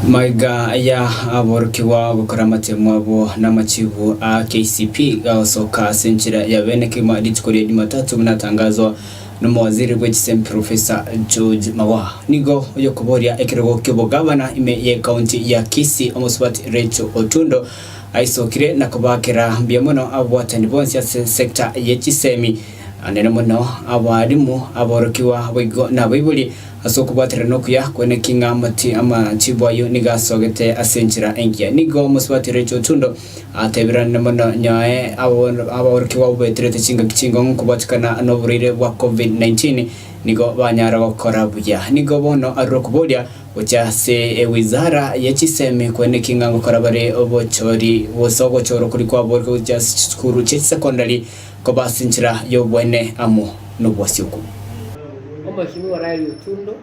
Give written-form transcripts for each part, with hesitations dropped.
Maiga ya aborkiwa gukoramate mwabo n'amachibu a KCPE gasoka senchira ya bene kima litikoria Jumatatu mnatangazwa n'umuwaziri w'ekisem Professor George Mawa nigo OYOKOBORIA EKEROGO KIOBOGAVANA ime ye county ya KISII omusubati Rachel OTUNDO aisokire na kubakira mbiamono abwatani bonse sector y'ekisemi anene muno abarimu aborkiwa wigo na bibuli asokubwatira no kuya kwene kinga mati amachibu ayo nigasogete asenchira engia nigo musubati Rachel OTUNDO atebirana muno nyae aborkiwa ubetrete kinga nkubatikana noburire wa COVID-19 nigo banyara gukora buya nigo bono arokuboria ucyase wizara y'ekisemi kwene kinga ngukora bare obochori wosogo choro kuri kwa borgo ucyase skuru cye secondary ko basinchira yo bwene amo no bwasiuko Mheshimiwa Rachel OTUNDO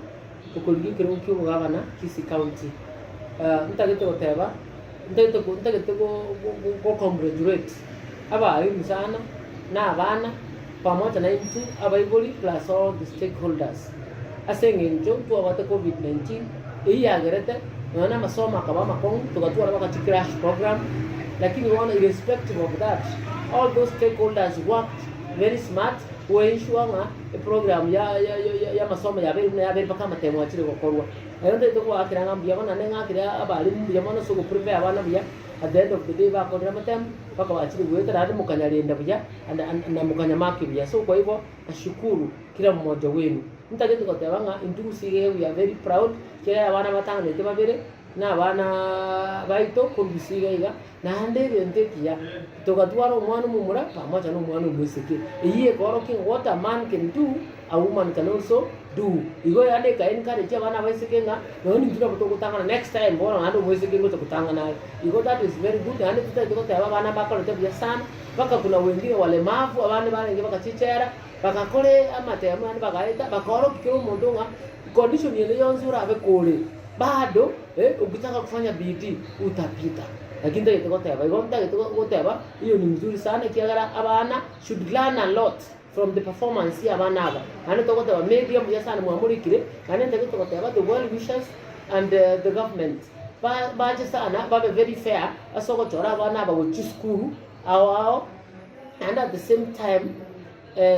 ukuligi KEKEROGO KIOBOGAVANA KISII County ntagete guteba ntagete go congratulate abarimu sana na abana pamoja na intu abaibuli plus all the stakeholders asengenjo tu abate COVID-19 iyagerete na masomo akaba makong tugatura bakati crash program lakini wana irrespective of that all those stakeholders worked very smart to ensure a program ya masomo ya beri paka matemo achire gokorwa ayo ndete ko akiranga mbiyabana nenga abarimu mbiyabana so go prepare abana biya at the end of the day bakorera matemo paka achire gweta hadi mukanyarenda biya na mukanyamaki biya so kwa hivyo nashukuru kila mmoja wenu ntagete ko tebanga indusige we are very proud kaya abana batanga nete babere na abana baito kubisiga iga na handere ntekia tugatwara umwana mumura pamoja no umwana umweseke iye koroking what a man can do a woman can also do igo yande ka encourage abana baiseke nga noni ndura butokutanga next time bona hando mweseke ngo tukutanga nayo igo that is very good hande tutatiko abana bakora tabia sana baka kuna wengine walemavu abana barenge bakachichera bakakore amatemo andi bakaita bakoro kikero mondonga condition yele yonzura abe kole bado ukitaka kufanya bidii utapita lakini ndio goteba hiyo ni mzuri sana kiagara abana should learn a lot from the performance ya abana aba hano tokoteba medium ya sana muamurikire kandi ndio tokoteba the well wishers and the government baje sana babe very fair asoko chora abana aba go school ao and at the same time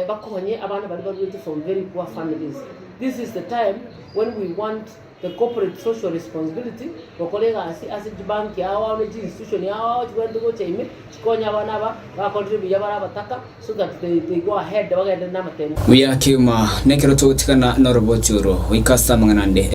bakonye abana bali from very poor families. This is the time when we want the corporate social responsibility bakolega as bank yawo ne institution yawo kwenda go chaime chikonya abana ba contribute yabara bataka so that they go ahead bagenda na matemo we are kima nekero tutikana norobochuro wikasa manganande